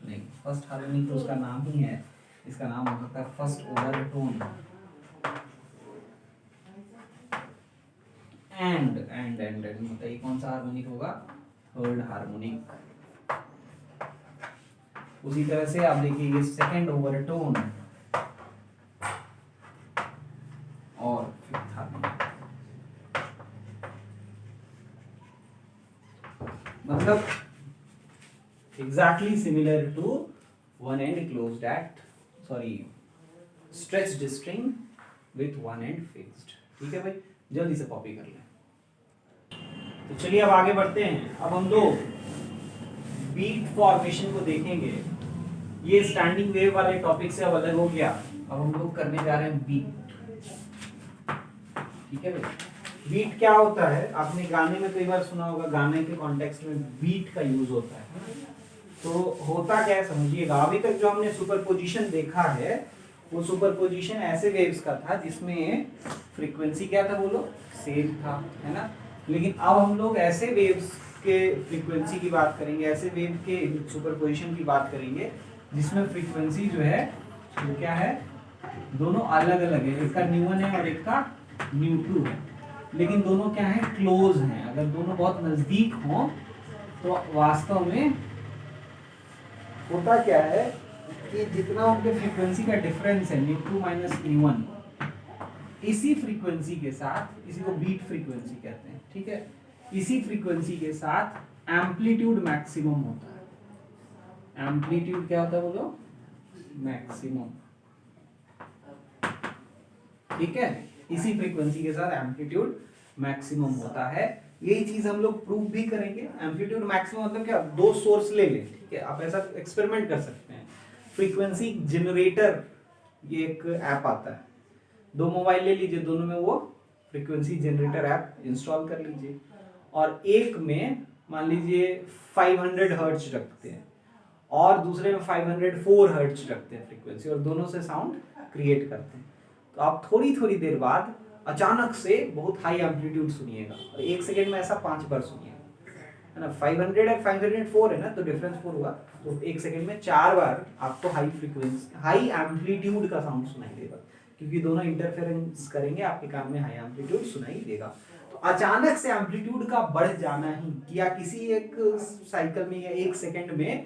नहीं फर्स्ट हार्मोनिक तो उसका नाम ही है, इसका नाम हो सकता है फर्स्ट ओवरटोन। एंड बताइए कौन सा हार्मोनिक होगा? Third harmonic. उसी तरह से आप देखिए ये सेकंड ओवरटोन और फिफ्थ हार्मोनिक। मतलब exactly similar to one end closed at stretched string with one end fixed। ठीक है भाई, जल्दी से कॉपी कर लें। तो चलिए अब आगे बढ़ते हैं। अब हम लोग बीट फॉर्मेशन को देखेंगे। ये स्टैंडिंग वेव वाले टॉपिक से अब अलग हो गया, अब हम लोग करने जा रहे हैं बीट। ठीक है भाई, बीट क्या होता है? आपने गाने में कई बार सुना होगा, गाने के कॉन्टेक्स्ट में बीट का यूज होता है। तो होता क्या है समझिएगा। अभी तक जो हमने सुपरपोजिशन देखा है वो सुपरपोजिशन ऐसे वेव्स का था जिसमें फ्रीक्वेंसी क्या था बोलो? सेम था, है ना। लेकिन अब हम लोग ऐसे वेव्स के फ्रीक्वेंसी की बात करेंगे, ऐसे वेव के सुपरपोजिशन की बात करेंगे जिसमें फ्रीक्वेंसी जो है वो क्या है? दोनों अलग अलग है, एक का न्यू1 है और एक का न्यू2 है, लेकिन दोनों क्या है? क्लोज हैं। अगर दोनों बहुत नजदीक हों तो वास्तव में होता क्या है कि जितना उनके फ्रीक्वेंसी का डिफरेंस है न्यू2 माइनस न्यू1, इसी फ्रीक्वेंसी के साथ, इसी को बीट फ्रीक्वेंसी कहते हैं, ठीक है, इसी फ्रीक्वेंसी के साथ एम्पलीट्यूड मैक्सिमम होता है। एम्पलीट्यूड क्या होता है बोलो? मैक्सिमम। ठीक है, इसी फ्रीक्वेंसी के साथ एम्पलीट्यूड मैक्सिमम होता है। यही चीज हम लोग प्रूव भी करेंगे। एम्पलीट्यूड मैक्सिमम मतलब क्या? दो सोर्स ले लें, ठीक है, आप ऐसा एक्सपेरिमेंट कर सकते हैं। फ्रीक्वेंसी जनरेटर, ये एक ऐप आता है, दो मोबाइल ले लीजिए, दोनों में वो फ्रीक्वेंसी जनरेटर ऐप इंस्टॉल कर लीजिए, और एक में मान लीजिए 500 हर्ट्ज रखते हैं और दूसरे में 504 हर्ट्ज रखते हैं फ्रीक्वेंसी, और दोनों से साउंड क्रिएट करते हैं। तो आप थोड़ी थोड़ी देर बाद अचानक से बहुत हाई एम्पलीट्यूड सुनिएगा, और एक सेकेंड में ऐसा 5 बार सुनिएगा, है ना। 500 और 504 है ना, तो डिफरेंस 4 हुआ, तो एक सेकेंड में 4 बार आपको हाई फ्रीक्वेंसी, हाई एम्पलीट्यूड का साउंड सुनाई देगा, क्योंकि दोनों इंटरफेरेंस करेंगे, आपके कान में हाई एम्पलीट्यूड सुनाई देगा। तो अचानक से एम्पलीट्यूड का बढ़ जाना ही, या किसी एक साइकिल में या एक सेकेंड में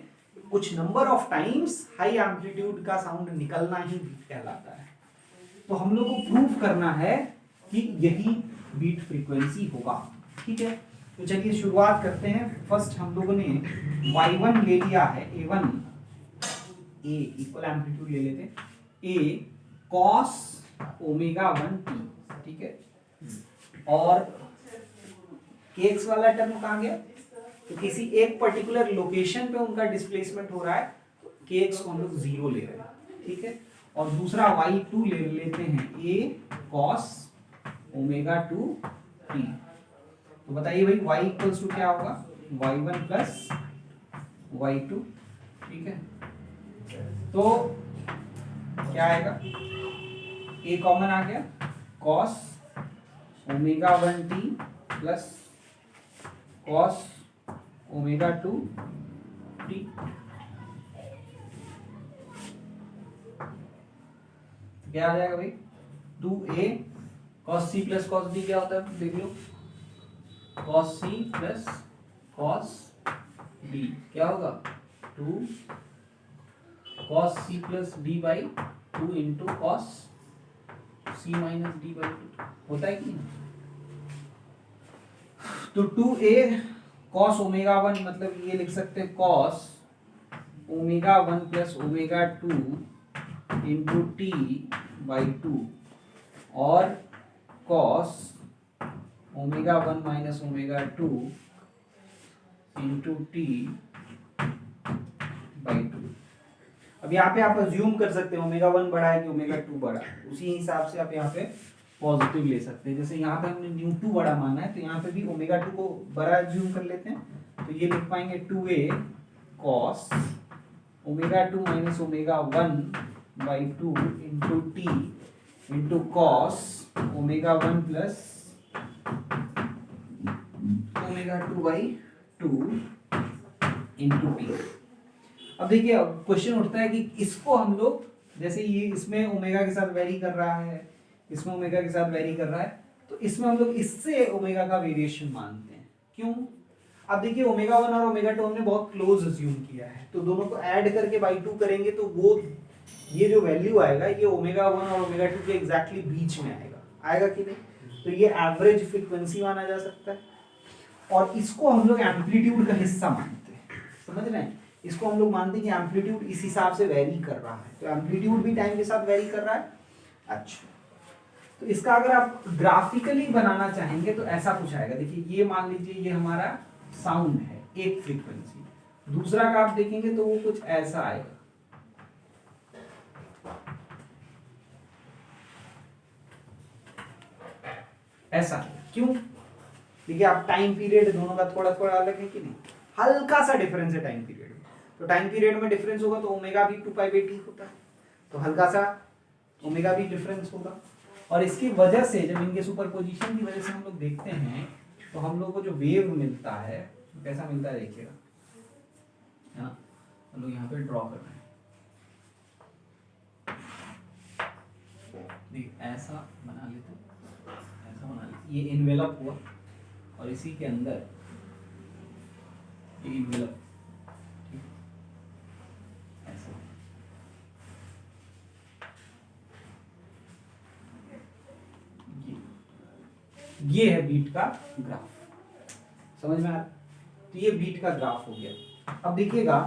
कुछ number of times high amplitude का साउंड निकलना ही बीट कहलाता है। तो हम लोग को प्रूव करना है कि यही बीट फ्रीक्वेंसी होगा। ठीक है, तो चलिए शुरुआत करते हैं। फर्स्ट हम लोगों ने y1 ले लिया है, a1, a इक्वल एम्पलीट्यूड ले लेते हैं, a cos ओमेगा 1t, ठीक है, और kx वाला टर्म कहाँ गया? तो किसी एक पर्टिकुलर लोकेशन पे उनका डिस्प्लेसमेंट हो रहा है, तो kx को हम लोग 0 ले रहे हैं, ठीक है, और दूसरा y2 ले लेते हैं, a cos ओमेगा 2t। तो बताइए भाई y इक्वल्स टू क्या होगा? y1 प्लस y2, ठीक है। तो क्या आएगा? a कॉमन आ गया, cos omega 1t plus cos omega 2t। क्या आ जाएगा भाई? 2a cos c plus cos b क्या होता है देख लो, cos c plus cos b क्या होगा? 2 cos c plus d by 2 into cos c minus d by 2 होता है कि नहीं? तो 2a cos ओमेगा 1 मतलब ये लिख सकते हैं cos omega 1 plus omega 2 into t by 2, और cos omega 1 minus omega 2 into T by 2। अब यहाँ पे आप अज्यूम कर सकते हैं ओमेगा 1 बड़ा है कि ओमेगा 2 बड़ा, उसी हिसाब से आप यहाँ पे पॉजिटिव ले सकते हैं। जैसे यहाँ पे हमने न्यू2 बड़ा माना है, तो यहाँ पे भी ओमेगा 2 को बड़ा अज्यूम कर लेते हैं, तो ये लिख पाएंगे 2a cos omega 2 minus omega 1 by two into T into cos omega 1 plus omega 2 by 2 into T. अब देखिए, अब क्वेश्चन उठता है कि इसको हम लोग, जैसे ये इसमें ओमेगा के साथ वेरी कर रहा है, इसमें ओमेगा के साथ वेरी कर रहा है, तो इसमें हम लोग इससे ओमेगा का वेरिएशन मानते हैं। क्यों? अब देखिए, ओमेगा 1 और ओमेगा 2 हमने बहुत क्लोज अज्यूम किया है, तो दोनों को ऐड करके बाई 2 करेंगे तो वो ये जो वैल्यू आएगा ये ओमेगा 1 और ओमेगा 2 के एग्जैक्टली बीच में आएगा कि नहीं? तो ये एवरेज फ्रीक्वेंसी माना जा सकता है, और इसको हम लोग एम्पलीट्यूड का हिस्सा मानते हैं। समझ रहे हैं? इसको हम लोग मानते हैं कि एम्पलीट्यूड इस हिसाब से वेरी कर रहा है, तो एम्पलीट्यूड भी टाइम के साथ वेरी कर रहा है। अच्छा, तो इसका अगर आप ग्राफिकली बनाना चाहेंगे तो ऐसा कुछ आएगा। देखिए, ये मान लीजिए ये हमारा साउंड है, एक फ्रीक्वेंसी, दूसरा का आप देखेंगे तो वो कुछ ऐसा आएगा। ऐसा क्यों? देखिए, आप टाइम पीरियड दोनों का थोड़ा थोड़ा अलग है कि नहीं? हल्का सा डिफरेंस है टाइम पीरियड में, तो टाइम पीरियड में डिफरेंस होगा तो ओमेगा भी 2π/t होता है, तो हल्का सा ओमेगा भी डिफरेंस होगा। और इसकी वजह से, जब इनके सुपरपोजिशन की वजह से हम लोग देखते हैं तो हम लोग को जो वेव मिलता है कैसा मिलता है, देखिएगा, है ना? हम लोग यहाँ पे ड्रॉ कर रहे हैं, ऐसा बना लेते, ऐसा बना लेते, ये इन्वेलप हुआ और इसी के अंदर ये इन्वेलप, ऐसा। ये है बीट का ग्राफ, समझ में आ रहा? तो ये बीट का ग्राफ हो गया। अब देखिएगा,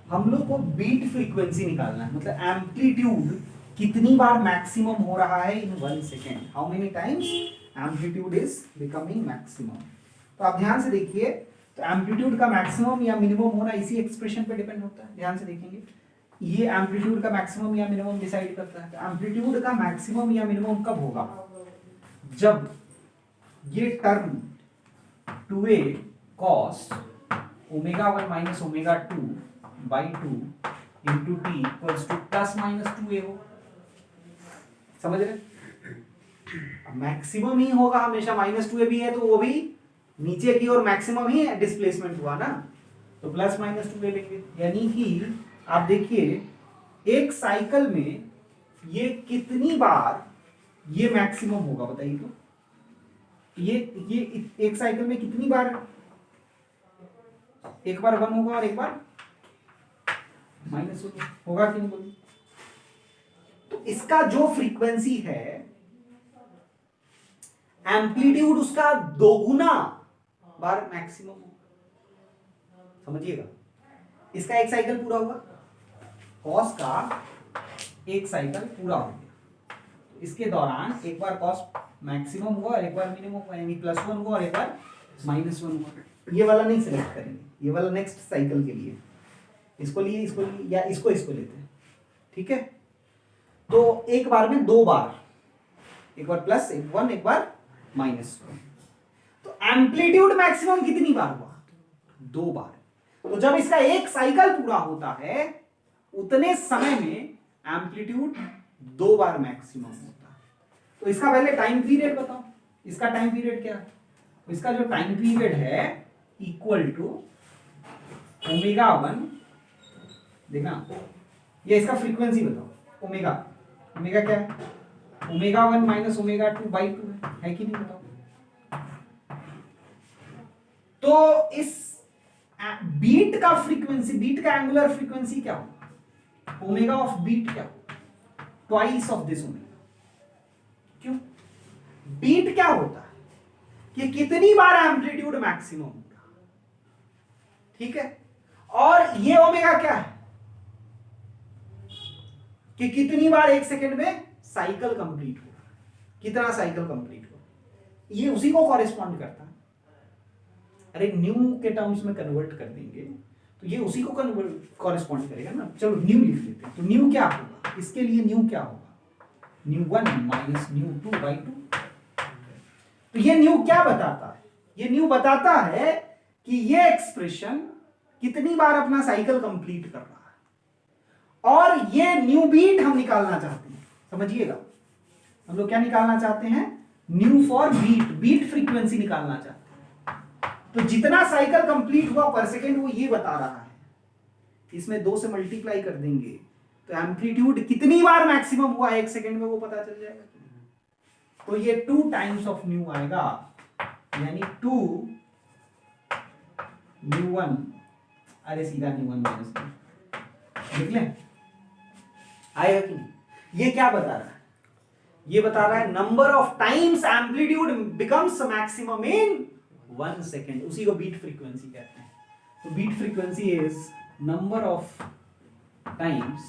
हम लोग को बीट फ्रीक्वेंसी निकालना है, मतलब एम्पलीट्यूड कितनी बार मैक्सिमम हो रहा है इन 1 second, how many times amplitude is becoming maximum. तो आप ध्यान से देखिए, तो एम्पलीट्यूड का मैक्सिमम या मिनिमम होना इसी एक्सप्रेशन पे डिपेंड होता है। ध्यान से देखेंगे, ये एम्पलीट्यूड का मैक्सिमम या मिनिमम डिसाइड करता है। तो एम्पलीट्यूड का मैक्सिमम या मिनिमम कब होगा? जब ये term 2a cos omega 1 minus omega 2 by 2 into T equals two plus minus 2a हो। समझ रहे? मैक्सिमम ही होगा हमेशा, माइनस 2a भी है तो वो भी नीचे की ओर मैक्सिमम ही डिस्प्लेसमेंट हुआ ना, तो प्लस माइनस 2a लेंगे। यानी कि आप देखिए, एक साइकिल में ये कितनी बार ये मैक्सिमम होगा बताइए तो? ये एक साइकिल में कितनी बार, एक बार 1 होगा और एक बार माइनस होगा कि नहीं बोलिए? तो इसका जो फ्रीक्वेंसी है, एम्पलीट्यूड उसका 2 गुना बार मैक्सिमम होगा। समझिएगा, इसका एक साइकिल पूरा हुआ, कॉस का एक साइकिल पूरा हो गया, इसके दौरान एक बार कॉस मैक्सिमम हुआ और एक बार मिनिमम हुआ, यानी +1 हुआ और एक बार -1 हुआ। ये वाला नहीं सिलेक्ट करेंगे, ये वाला नेक्स्ट साइकिल के लिए, इसको लिए या इसको लेते हैं, ठीक है? तो एक बार में 2 बार, एक बार +1 एक बार -1, तो एम्पलीट्यूड मैक्सिमम कितनी बार हुआ? 2 बार। तो जब इसका एक साइकिल पूरा होता है उतने समय में एम्पलीट्यूड 2 बार मैक्सिमम होता है। तो इसका पहले टाइम पीरियड बताओ, इसका टाइम पीरियड क्या है? इसका जो टाइम पीरियड है इक्वल टू ओमेगा 1, देखना, ये इसका फ्रीक्वेंसी बताओ। ओमेगा क्या है? ओमेगा 1 माइनस ओमेगा 2 बाई 2 है कि नहीं बताओ? तो इस बीट का फ्रीक्वेंसी, बीट का एंगुलर फ्रीक्वेंसी क्या होगा? ओमेगा ऑफ बीट क्या होगा? Twice of this omega. क्यों? बीट क्या होता है कि कितनी बार एम्पलीट्यूड मैक्सिमम होगा, ठीक है? और ये ओमेगा क्या है कि कितनी बार एक सेकेंड में साइकिल कंप्लीट होगा, कितना साइकिल कंप्लीट होगा, ये उसी को कॉरेस्पॉन्ड करता है। अरे न्यू के टर्म्स में कन्वर्ट कर देंगे तो ये उसी को कॉरेस्पॉन्ड करेगा ना। चलो न्यू लिख लेते हैं, तो न्यू क्या होगा? इसके लिए न्यू क्या होगा? New 1 minus new 2 by 2। तो ये न्यू क्या बताता है? ये न्यू बताता है कि ये एक्सप्रेशन कितनी बार अपना साइकिल कंप्लीट कर रहा है, और ये न्यू बीट हम निकालना चाहते हैं। समझिएगा, हम लोग क्या निकालना चाहते हैं? Nu for beat, beat frequency निकालना चाहते हैं। तो जितना साइकिल कंप्लीट हुआ पर सेकेंड वो ये बता रहा है, इसमें 2 से मल्टीप्लाई कर देंगे तो एम्पलीट्यूड कितनी बार मैक्सिमम हुआ 1 सेकेंड में वो पता चल जाएगा। तो ये 2 टाइम्स ऑफ न्यू आएगा, यानी 2 न्यू1, अरे सीधा न्यू1 माइनस लिख लें, आएगा कि नहीं? ये क्या बता रहा है? ये बता रहा है number of times amplitude becomes maximum in 1 second. उसी को बीट फ्रीक्वेंसी कहते हैं। तो beat frequency is number of times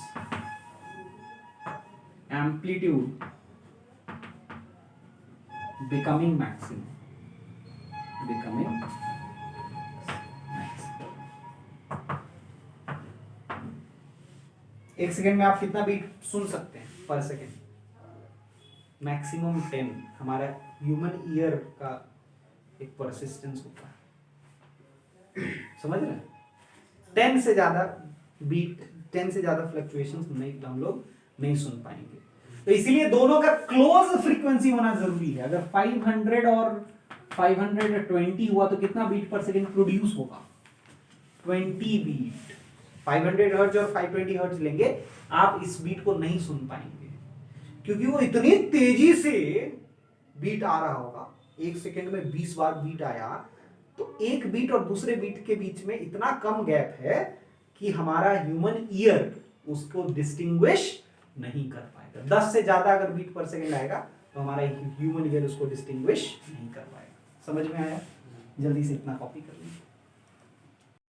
amplitude becoming maximum, एक सेकेंड में आप कितना बीट सुन सकते हैं पर सेकेंड? मैक्सिमम 10। हमारा ह्यूमन ईयर का एक परसिस्टेंस होता है, समझ रहे हैं? 10 से ज्यादा बीट, 10 से ज्यादा फ्लक्चुएशंस नहीं, हम लोग नहीं सुन पाएंगे। तो इसीलिए दोनों का क्लोज फ्रीक्वेंसी होना जरूरी है। अगर 500 और 520 हुआ तो कितना बीट पर सेकेंड प्रोड्यूस होगा? 20 बीट। 500 हर्ट्ज और 520 हर्ट्ज लेंगे, आप इस बीट को नहीं सुन पाएंगे, क्योंकि वो इतनी तेजी से बीट आ रहा होगा। 1 सेकेंड में 20 बार बीट आया, तो एक बीट और दूसरे बीट के बीच में इतना कम गैप है कि हमारा ह्यूमन ईयर उसको डिस्टिंग्विश नहीं कर पाएगा। 10 से ज्यादा अगर बीट पर सेकेंड आएगा तो हमारा ह्यूमन ईयर उसको डिस्टिंग्विश नहीं कर पाएगा। समझ में आया? जल्दी से इतना कॉपी कर लीजिए।